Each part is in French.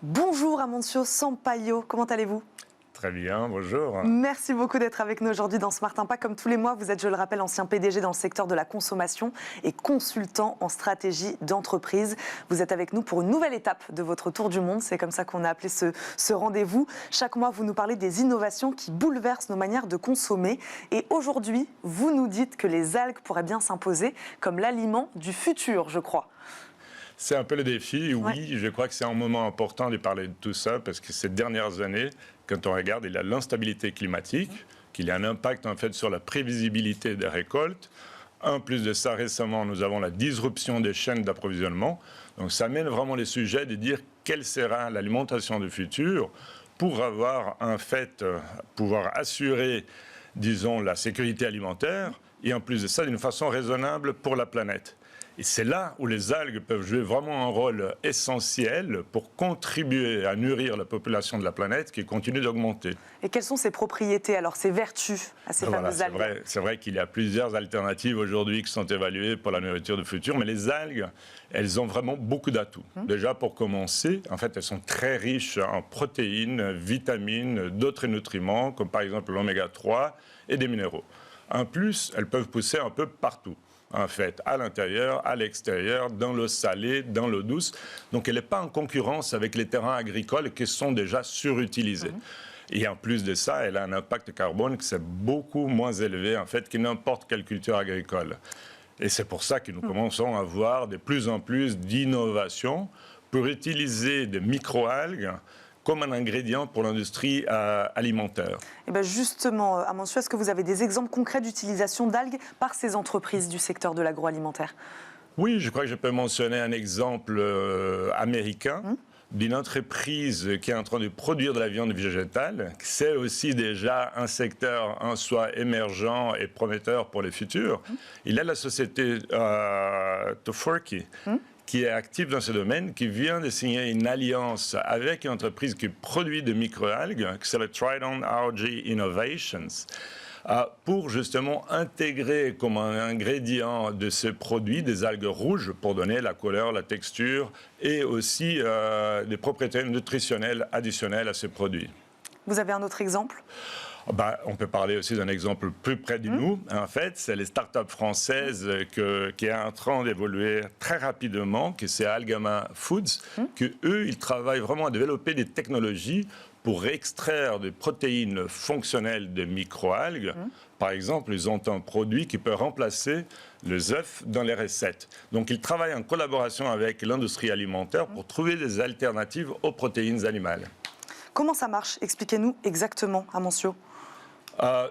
Bonjour Amancio Sampaio, comment allez-vous? Très bien, bonjour. Merci beaucoup d'être avec nous aujourd'hui dans Smart Impact. Comme tous les mois, vous êtes, je le rappelle, ancien PDG dans le secteur de la consommation et consultant en stratégie d'entreprise. Vous êtes avec nous pour une nouvelle étape de votre tour du monde. C'est comme ça qu'on a appelé ce rendez-vous. Chaque mois, vous nous parlez des innovations qui bouleversent nos manières de consommer. Et aujourd'hui, vous nous dites que les algues pourraient bien s'imposer comme l'aliment du futur, je crois. C'est un peu le défi, oui. Ouais. Je crois que c'est un moment important de parler de tout ça parce que ces dernières années, quand on regarde, il y a l'instabilité climatique, qu'il y a un impact en fait sur la prévisibilité des récoltes. En plus de ça, récemment, nous avons la disruption des chaînes d'approvisionnement. Donc ça mène vraiment les sujets de dire quelle sera l'alimentation du futur pour avoir en fait, pouvoir assurer, disons, la sécurité alimentaire et en plus de ça, d'une façon raisonnable pour la planète. Et c'est là où les algues peuvent jouer vraiment un rôle essentiel pour contribuer à nourrir la population de la planète qui continue d'augmenter. Et quelles sont ses propriétés, alors ses vertus à ces fameuses algues? C'est vrai qu'il y a plusieurs alternatives aujourd'hui qui sont évaluées pour la nourriture du futur, mais les algues, elles ont vraiment beaucoup d'atouts. Déjà, pour commencer, en fait, elles sont très riches en protéines, vitamines, d'autres nutriments, comme par exemple l'oméga 3 et des minéraux. En plus, elles peuvent pousser un peu partout. En fait, à l'intérieur, à l'extérieur, dans l'eau salée, dans l'eau douce. Donc, elle n'est pas en concurrence avec les terrains agricoles qui sont déjà surutilisés. Et en plus de ça, elle a un impact carbone qui est beaucoup moins élevé, en fait, que n'importe quelle culture agricole. Et c'est pour ça que nous commençons à voir de plus en plus d'innovations pour utiliser des microalgues comme un ingrédient pour l'industrie alimentaire. Et bien justement, Amancio, est-ce que vous avez des exemples concrets d'utilisation d'algues par ces entreprises du secteur de l'agroalimentaire? Oui, je crois que je peux mentionner un exemple américain d'une entreprise qui est en train de produire de la viande végétale. C'est aussi déjà un secteur en soi émergent et prometteur pour le futur. Il y a la société Tofurky, qui est active dans ce domaine, qui vient de signer une alliance avec une entreprise qui produit des microalgues, qui s'appelle Trident Algae Innovations, pour justement intégrer comme un ingrédient de ce produit des algues rouges pour donner la couleur, la texture et aussi des propriétés nutritionnelles additionnelles à ce produit. Vous avez un autre exemple? On peut parler aussi d'un exemple plus près de nous. En fait, c'est les startups françaises qui est en train d'évoluer très rapidement, que c'est Algama Foods, que eux, ils travaillent vraiment à développer des technologies pour extraire des protéines fonctionnelles de microalgues. Par exemple, ils ont un produit qui peut remplacer les œufs dans les recettes. Donc, ils travaillent en collaboration avec l'industrie alimentaire pour trouver des alternatives aux protéines animales. Comment ça marche? Expliquez-nous exactement, Amancio.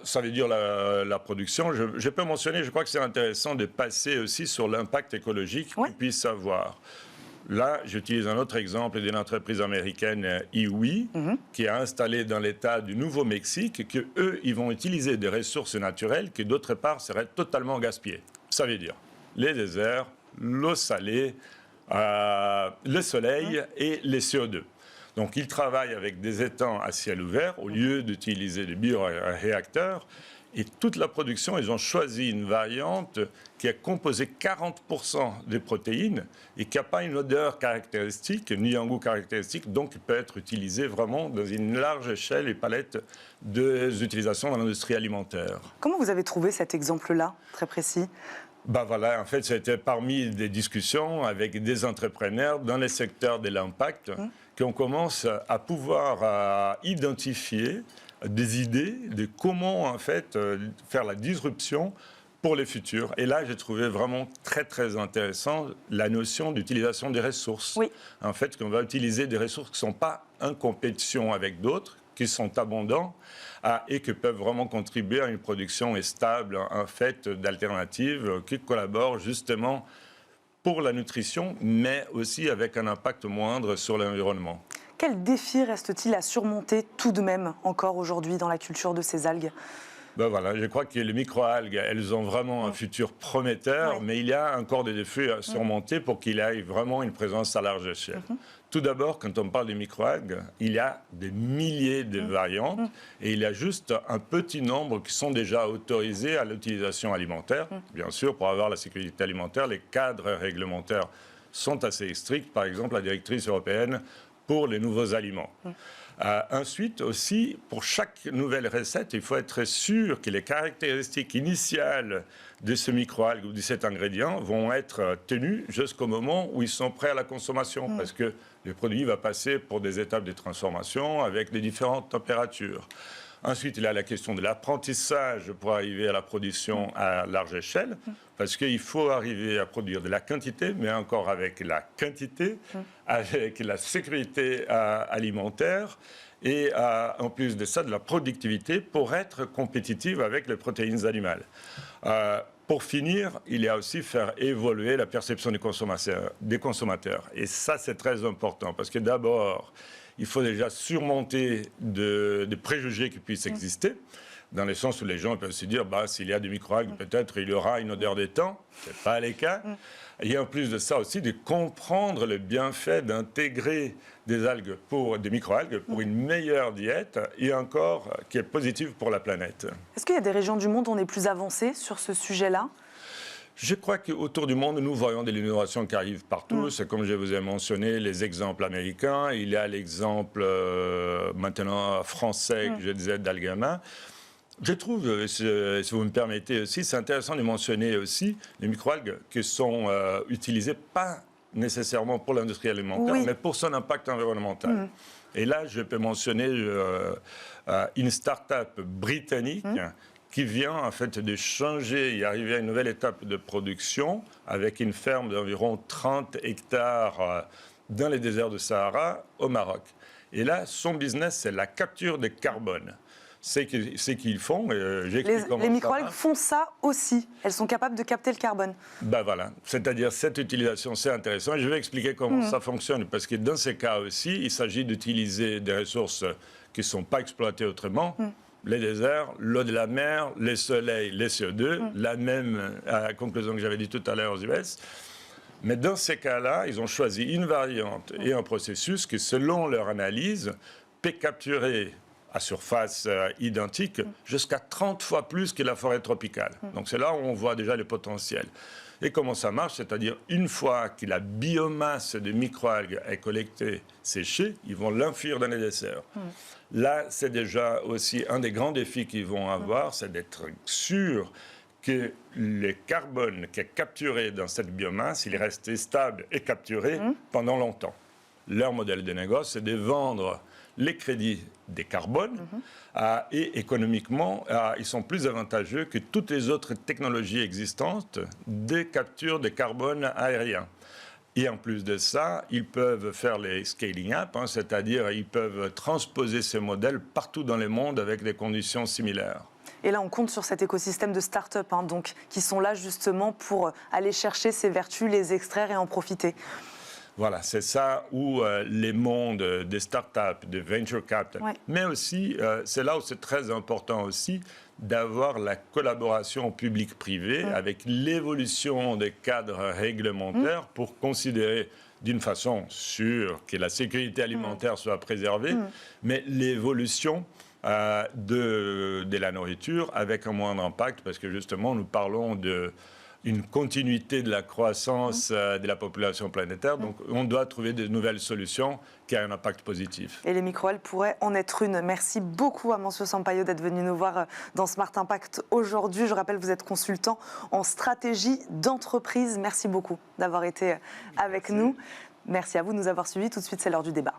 Ça veut dire la production. Je peux mentionner, je crois que c'est intéressant de passer aussi sur l'impact écologique qu'on puisse avoir. Là, j'utilise un autre exemple d'une entreprise américaine, Iwi, qui est installée dans l'État du Nouveau-Mexique, que eux, ils vont utiliser des ressources naturelles qui, d'autre part, seraient totalement gaspillées. Ça veut dire les déserts, l'eau salée, le soleil et les CO2. Donc, ils travaillent avec des étangs à ciel ouvert au lieu d'utiliser des bioréacteurs. Et toute la production, ils ont choisi une variante qui est composée 40% de protéines et qui n'a pas une odeur caractéristique, ni un goût caractéristique, donc qui peut être utilisée vraiment dans une large échelle et palette des utilisations dans l'industrie alimentaire. Comment vous avez trouvé cet exemple-là, très précis? Voilà, en fait, c'était parmi des discussions avec des entrepreneurs dans les secteurs de l'impact qu'on commence à pouvoir identifier des idées de comment, en fait, faire la disruption pour les futurs. Et là, j'ai trouvé vraiment très, très intéressant la notion d'utilisation des ressources. Oui. En fait, qu'on va utiliser des ressources qui ne sont pas en compétition avec d'autres, qui sont abondants et qui peuvent vraiment contribuer à une production stable, en fait, d'alternatives qui collaborent justement pour la nutrition, mais aussi avec un impact moindre sur l'environnement. Quel défi reste-t-il à surmonter tout de même encore aujourd'hui dans la culture de ces algues? Voilà, je crois que les microalgues, elles ont vraiment un futur prometteur, mais il y a encore des défis à surmonter pour qu'il y ait vraiment une présence à large échelle. Tout d'abord, quand on parle des microalgues, il y a des milliers de variantes et il y a juste un petit nombre qui sont déjà autorisés à l'utilisation alimentaire. Bien sûr, pour avoir la sécurité alimentaire, les cadres réglementaires sont assez stricts. Par exemple, la directrice européenne pour les nouveaux aliments. Ensuite aussi, pour chaque nouvelle recette, il faut être sûr que les caractéristiques initiales de ce microalgue ou de cet ingrédient vont être tenues jusqu'au moment où ils sont prêts à la consommation, parce que le produit va passer pour des étapes de transformation avec des différentes températures. Ensuite, il y a la question de l'apprentissage pour arriver à la production à large échelle, parce qu'il faut arriver à produire de la quantité, mais encore avec la quantité, avec la sécurité alimentaire et en plus de ça, de la productivité pour être compétitive avec les protéines animales. Pour finir, il y a aussi faire évoluer la perception des consommateurs. Et ça, c'est très important, parce que d'abord, il faut déjà surmonter de préjugés qui puissent exister, dans le sens où les gens peuvent se dire, s'il y a des microalgues, peut-être il y aura une odeur d'étang. Ce n'est pas le cas. Et en plus de ça aussi, de comprendre le bienfait d'intégrer des microalgues pour une meilleure diète et encore qui est positive pour la planète. Est-ce qu'il y a des régions du monde où on est plus avancé sur ce sujet-là ? Je crois qu'autour du monde, nous voyons de l'innovation qui arrive partout. C'est comme je vous ai mentionné, les exemples américains. Il y a l'exemple maintenant français, que je disais, d'Algama. Je trouve, si vous me permettez aussi, c'est intéressant de mentionner aussi les microalgues qui sont utilisées pas nécessairement pour l'industrie alimentaire, mais pour son impact environnemental. Et là, je peux mentionner une start-up britannique qui vient en fait de changer et arriver à une nouvelle étape de production avec une ferme d'environ 30 hectares dans les déserts du Sahara au Maroc. Et là, son business, c'est la capture de carbone. C'est qu'ils font. Les microalgues font ça aussi. Elles sont capables de capter le carbone. Voilà. C'est-à-dire, cette utilisation, c'est intéressant. Et je vais expliquer comment ça fonctionne. Parce que dans ces cas aussi, il s'agit d'utiliser des ressources qui ne sont pas exploitées autrement. Les déserts, l'eau de la mer, les soleils, les CO2, la même conclusion que j'avais dit tout à l'heure aux US. Mais dans ces cas-là, ils ont choisi une variante et un processus qui, selon leur analyse, peut capturer à surface identique jusqu'à 30 fois plus que la forêt tropicale. Donc c'est là où on voit déjà le potentiel. Et comment ça marche? C'est-à-dire, une fois que la biomasse de microalgues est collectée, séchée, ils vont l'infuir dans les desserts. Là, c'est déjà aussi un des grands défis qu'ils vont avoir, c'est d'être sûr que le carbone qui est capturé dans cette biomasse, il est resté stable et capturé pendant longtemps. Leur modèle de négoce, c'est de vendre les crédits des carbones et économiquement, ils sont plus avantageux que toutes les autres technologies existantes de capture de carbone aérien. Et en plus de ça, ils peuvent faire les scaling up, c'est-à-dire ils peuvent transposer ces modèles partout dans le monde avec des conditions similaires. Et là, on compte sur cet écosystème de start-up, donc, qui sont là justement pour aller chercher ces vertus, les extraire et en profiter. Voilà, c'est ça où les mondes des startups, de venture capital, mais aussi, c'est là où c'est très important aussi d'avoir la collaboration publique-privée avec l'évolution des cadres réglementaires pour considérer d'une façon sûre que la sécurité alimentaire soit préservée, mais l'évolution de la nourriture avec un moindre impact, parce que justement, nous parlons d'une continuité de la croissance de la population planétaire. Donc, on doit trouver de nouvelles solutions qui ont un impact positif. Et les microalgues pourraient en être une. Merci beaucoup, Amancio Sampaio, d'être venu nous voir dans Smart Impact aujourd'hui. Je rappelle, vous êtes consultant en stratégie d'entreprise. Merci beaucoup d'avoir été avec nous. Merci à vous de nous avoir suivis. Tout de suite, c'est l'heure du débat.